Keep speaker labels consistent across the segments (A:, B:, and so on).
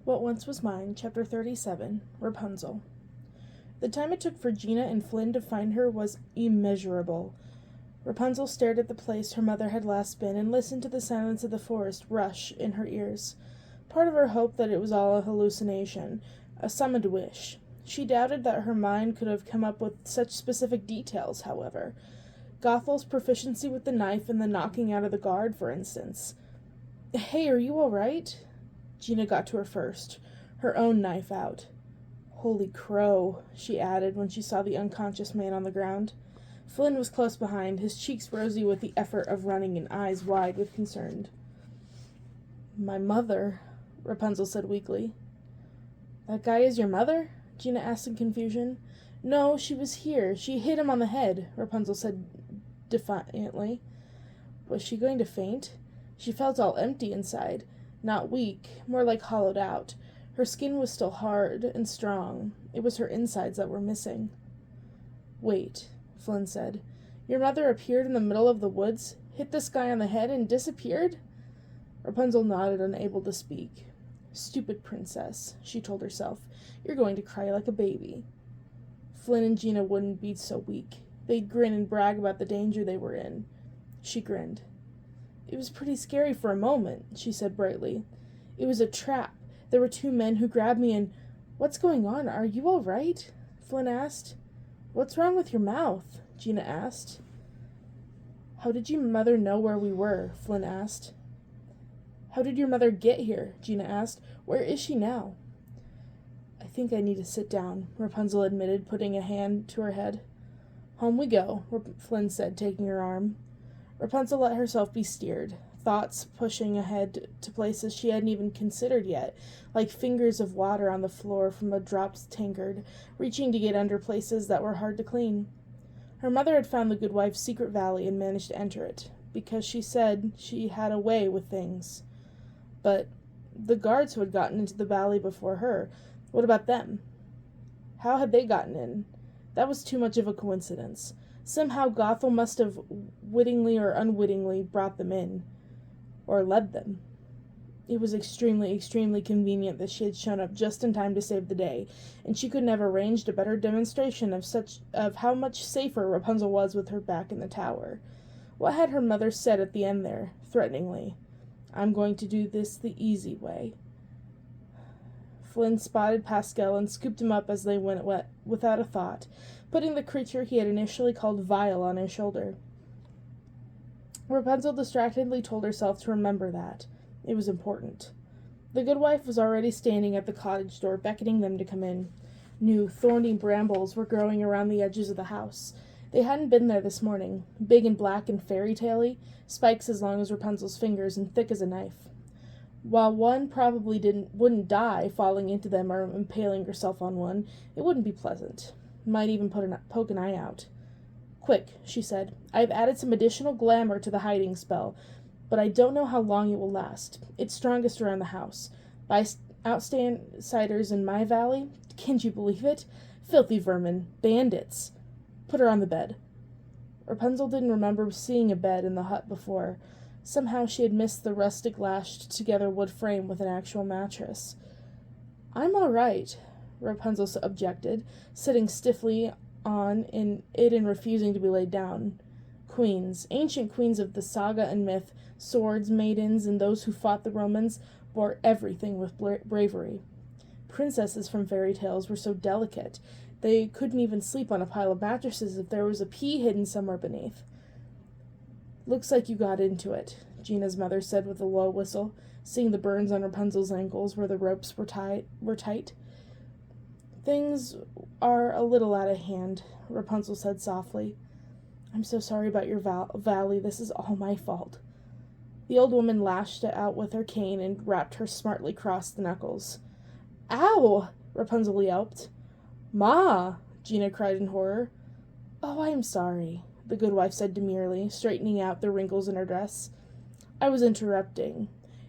A: What Once Was Mine, Chapter 37, Rapunzel. The time it took for Gina and Flynn to find her was immeasurable. Rapunzel stared at the place her mother had last been and listened to the silence of the forest rush in her ears. Part of her hoped that it was all a hallucination, a summoned wish. She doubted that her mind could have come up with such specific details, however. Gothel's proficiency with the knife and the knocking out of the guard, for instance. "Hey, are you all right?" Gina got to her first, her own knife out. "Holy crow," she added when she saw the unconscious man on the ground. Flynn was close behind, his cheeks rosy with the effort of running and eyes wide with concern. "My mother," Rapunzel said weakly. "That guy is your mother?" Gina asked in confusion. "No, she was here. She hit him on the head," Rapunzel said defiantly. Was she going to faint? She felt all empty inside. Not weak, more like hollowed out. Her skin was still hard and strong. It was her insides that were missing. "Wait," Flynn said. "Your mother appeared in the middle of the woods, hit this guy on the head, and disappeared?" Rapunzel nodded, unable to speak. "Stupid princess," she told herself. "You're going to cry like a baby." Flynn and Gina wouldn't be so weak. They'd grin and brag about the danger they were in. She grinned. "It was pretty scary for a moment," she said brightly. "It was a trap. There were two men who grabbed me and—" "What's going on? Are you all right?" Flynn asked. "What's wrong with your mouth?" Gina asked. "How did your mother know where we were?" Flynn asked. "How did your mother get here?" Gina asked. "Where is she now?" "I think I need to sit down," Rapunzel admitted, putting a hand to her head. "Home we go," Flynn said, taking her arm. Rapunzel let herself be steered, thoughts pushing ahead to places she hadn't even considered yet, like fingers of water on the floor from a dropped tankard, reaching to get under places that were hard to clean. Her mother had found the good wife's secret valley and managed to enter it, because she said she had a way with things. But the guards who had gotten into the valley before her, what about them? How had they gotten in? That was too much of a coincidence. Somehow Gothel must have wittingly or unwittingly brought them in, or led them. It was extremely, extremely convenient that she had shown up just in time to save the day, and she couldn't have arranged a better demonstration of how much safer Rapunzel was with her back in the tower. What had her mother said at the end there, threateningly? "I'm going to do this the easy way." Flynn spotted Pascal and scooped him up as they went without a thought, putting the creature he had initially called Vile on his shoulder. Rapunzel distractedly told herself to remember that. It was important. The good wife was already standing at the cottage door, beckoning them to come in. New, thorny brambles were growing around the edges of the house. They hadn't been there this morning, big and black and fairy-tale-y, spikes as long as Rapunzel's fingers and thick as a knife. While one probably wouldn't die falling into them or impaling herself on one, it wouldn't be pleasant. Might even poke an eye out. "Quick," she said. "I've added some additional glamour to the hiding spell, but I don't know how long it will last. It's strongest around the house. By outsiders in my valley, can't you believe it? Filthy vermin, bandits. Put her on the bed." Rapunzel didn't remember seeing a bed in the hut before. Somehow she had missed the rustic lashed-together wood frame with an actual mattress. "I'm all right," Rapunzel objected, sitting stiffly on it and refusing to be laid down. Queens, ancient queens of the saga and myth, swords, maidens, and those who fought the Romans, bore everything with bravery. Princesses from fairy tales were so delicate, they couldn't even sleep on a pile of mattresses if there was a pea hidden somewhere beneath. "Looks like you got into it," Gina's mother said with a low whistle, seeing the burns on Rapunzel's ankles where the ropes were tight. "Things are a little out of hand," Rapunzel said softly. "I'm so sorry about your valley. This is all my fault." The old woman lashed out with her cane and rapped her smartly across the knuckles. "Ow!" Rapunzel yelped. "Ma!" Gina cried in horror. "Oh, I'm sorry," the good wife said demurely, straightening out the wrinkles in her dress. "I was interrupting.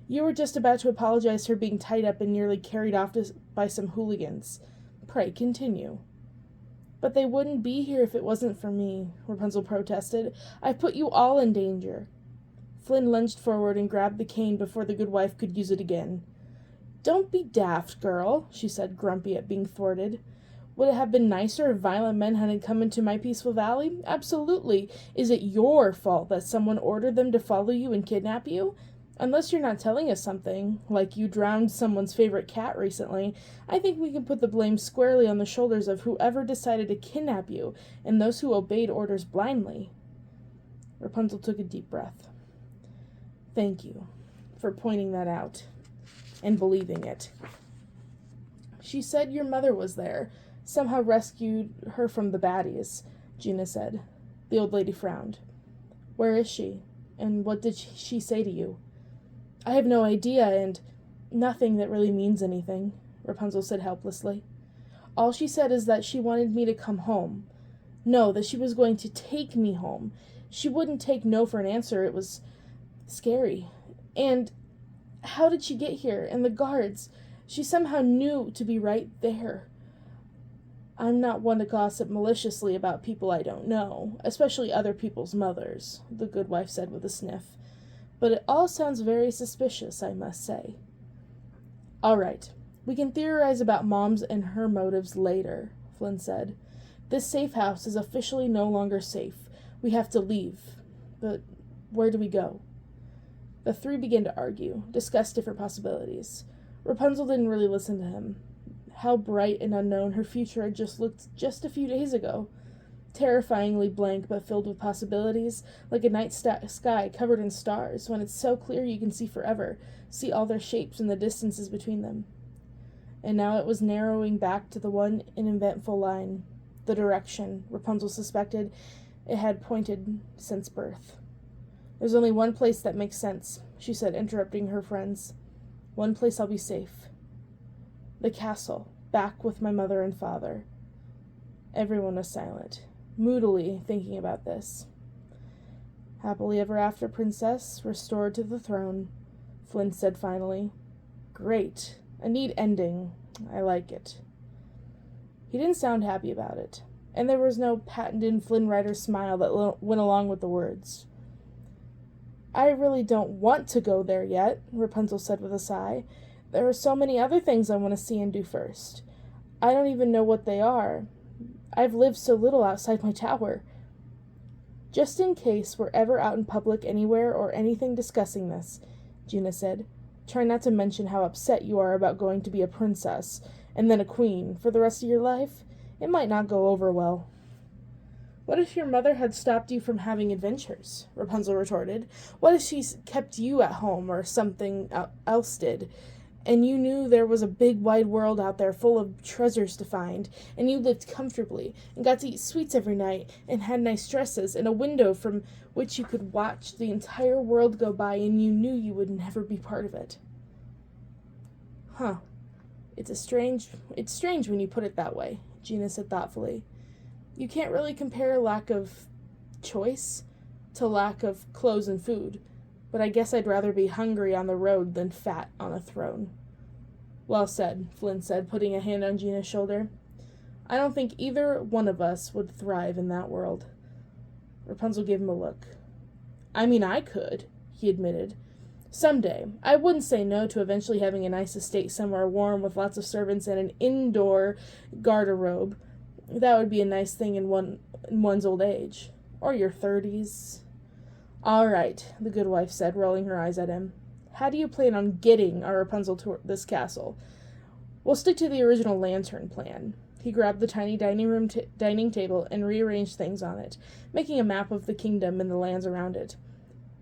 A: You were just about to apologize for being tied up and nearly carried off by some hooligans. Pray continue." "But they wouldn't be here if it wasn't for me," Rapunzel protested. "I've put you all in danger." Flynn lunged forward and grabbed the cane before the good wife could use it again. Don't be daft, girl, she said, grumpy at being thwarted. Would it have been nicer if violent men hadn't come into my peaceful valley? Absolutely. Is it your fault that someone ordered them to follow you and kidnap you? Unless you're not telling us something, like you drowned someone's favorite cat recently, I think we can put the blame squarely on the shoulders of whoever decided to kidnap you and those who obeyed orders blindly. Rapunzel took a deep breath. Thank you for pointing that out and believing it. She said your mother was there, somehow rescued her from the baddies, Gina said. The old lady frowned. Where is she? And what did she say to you? I have no idea, and nothing that really means anything, Rapunzel said helplessly. All she said is that she wanted me to come home. No, that she was going to take me home. She wouldn't take no for an answer. It was scary. And how did she get here? And the guards? She somehow knew to be right there. I'm not one to gossip maliciously about people I don't know, especially other people's mothers, the good wife said with a sniff. But it all sounds very suspicious, I must say. All right, we can theorize about Mom's and her motives later, Flynn said. This safe house is officially no longer safe. We have to leave. But where do we go? The three began to argue, discuss different possibilities. Rapunzel didn't really listen to him. How bright and unknown her future had just looked just a few days ago. Terrifyingly blank but filled with possibilities, like a night sky covered in stars, when it's so clear you can see forever, see all their shapes and the distances between them. And now it was narrowing back to the one uneventful line, the direction Rapunzel suspected it had pointed since birth. There's only one place that makes sense, she said, interrupting her friends. One place I'll be safe. The castle, back with my mother and father. Everyone was silent, moodily thinking about this. Happily ever after, princess, restored to the throne, Flynn said finally. Great. A neat ending. I like it. He didn't sound happy about it, and there was no patented Flynn Rider smile that went along with the words. I really don't want to go there yet, Rapunzel said with a sigh. There are so many other things I want to see and do first. I don't even know what they are. I've lived so little outside my tower. Just in case we're ever out in public anywhere or anything discussing this, Gina said, try not to mention how upset you are about going to be a princess and then a queen for the rest of your life. It might not go over well. What if your mother had stopped you from having adventures? Rapunzel retorted. What if she kept you at home or something else did? And you knew there was a big wide world out there full of treasures to find, and you lived comfortably, and got to eat sweets every night, and had nice dresses, and a window from which you could watch the entire world go by, and you knew you would never be part of it. Huh. It's strange when you put it that way, Gina said thoughtfully. You can't really compare lack of choice to lack of clothes and food. But I guess I'd rather be hungry on the road than fat on a throne. Well said, Flynn said, putting a hand on Gina's shoulder. I don't think either one of us would thrive in that world. Rapunzel gave him a look. I mean, I could, he admitted. Someday. I wouldn't say no to eventually having a nice estate somewhere warm with lots of servants and an indoor garderobe. That would be a nice thing in one's old age. Or your 30s. All right, the good wife said, rolling her eyes at him. How do you plan on getting our Rapunzel to this castle? We'll stick to the original lantern plan. He grabbed the tiny dining table and rearranged things on it, making a map of the kingdom and the lands around it.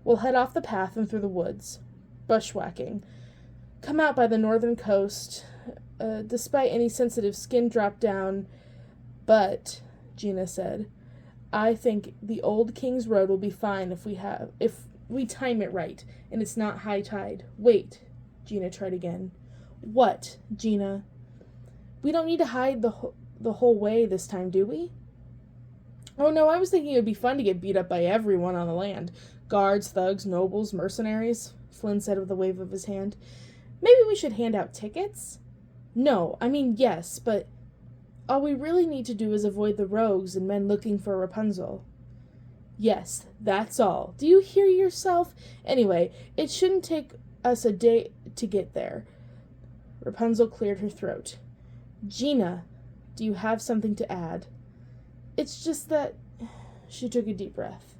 A: We'll head off the path and through the woods. Bushwhacking. Come out by the northern coast. Despite any sensitive skin drop down. But, Gina said, I think the old King's Road will be fine if we time it right, and it's not high tide. Wait, Gina tried again. What, Gina? We don't need to hide the whole way this time, do we? Oh no, I was thinking it would be fun to get beat up by everyone on the land. Guards, thugs, nobles, mercenaries, Flynn said with a wave of his hand. Maybe we should hand out tickets? No, I mean yes, but all we really need to do is avoid the rogues and men looking for Rapunzel. Yes, that's all. Do you hear yourself? Anyway, it shouldn't take us a day to get there. Rapunzel cleared her throat. Gina, do you have something to add? It's just that... She took a deep breath.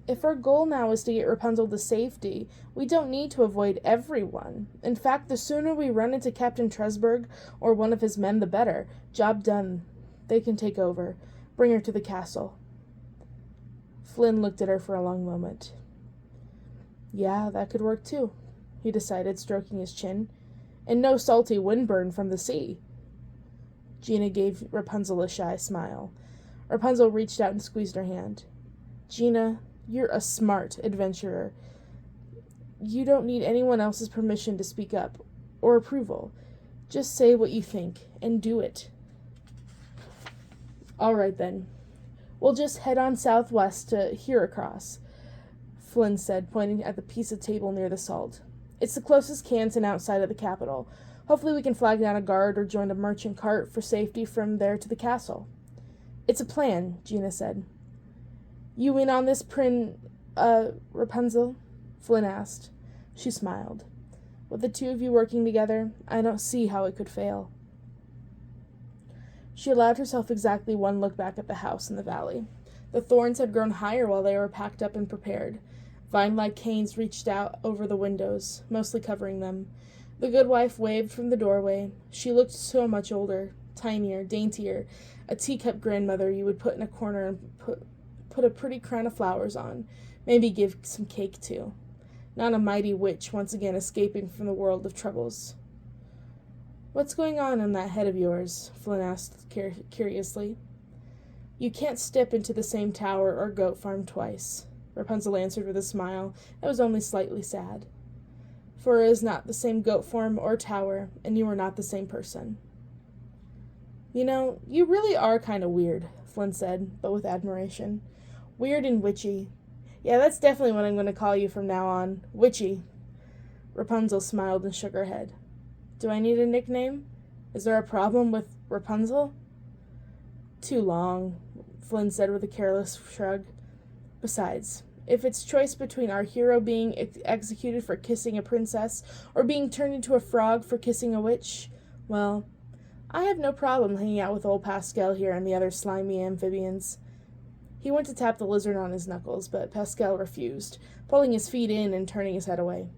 A: If our goal now is to get Rapunzel to safety, we don't need to avoid everyone. In fact, the sooner we run into Captain Tresberg or one of his men, the better. Job done. They can take over. Bring her to the castle. Flynn looked at her for a long moment. Yeah, that could work too, he decided, stroking his chin. And no salty windburn from the sea. Gina gave Rapunzel a shy smile. Rapunzel reached out and squeezed her hand. Gina, you're a smart adventurer. You don't need anyone else's permission to speak up, or approval. Just say what you think, and do it. All right, then. We'll just head on southwest to Heracross, Flynn said, pointing at the piece of table near the salt. It's the closest canton outside of the capital. Hopefully we can flag down a guard or join a merchant cart for safety from there to the castle. It's a plan, Gina said. You in on this, Rapunzel? Flynn asked. She smiled. With the two of you working together, I don't see how it could fail. She allowed herself exactly one look back at the house in the valley. The thorns had grown higher while they were packed up and prepared. Vine-like canes reached out over the windows, mostly covering them. The good wife waved from the doorway. She looked so much older, tinier, daintier, a teacup grandmother you would put in a corner and put a pretty crown of flowers on, maybe give some cake to. Not a mighty witch once again escaping from the world of troubles. What's going on in that head of yours? Flynn asked curiously. You can't step into the same tower or goat farm twice, Rapunzel answered with a smile that was only slightly sad. For it is not the same goat farm or tower, and you are not the same person. You know, you really are kind of weird, Flynn said, but with admiration. Weird and witchy. Yeah, that's definitely what I'm going to call you from now on. Witchy. Rapunzel smiled and shook her head. Do I need a nickname? Is there a problem with Rapunzel? Too long, Flynn said with a careless shrug. Besides, if it's choice between our hero being executed for kissing a princess or being turned into a frog for kissing a witch, well, I have no problem hanging out with old Pascal here and the other slimy amphibians. He went to tap the lizard on his knuckles, but Pascal refused, pulling his feet in and turning his head away.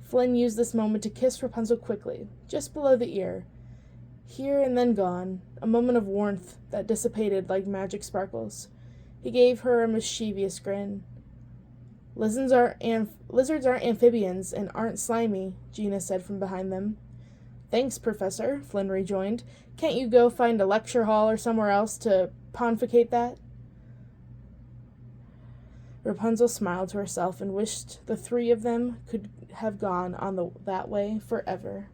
A: Flynn used this moment to kiss Rapunzel quickly, just below the ear. Here and then gone, a moment of warmth that dissipated like magic sparkles. He gave her a mischievous grin. Lizards aren't amphibians and aren't slimy, Gina said from behind them. Thanks, Professor, Flynn rejoined. Can't you go find a lecture hall or somewhere else to pontificate that? Rapunzel smiled to herself and wished the three of them could have gone on that way forever.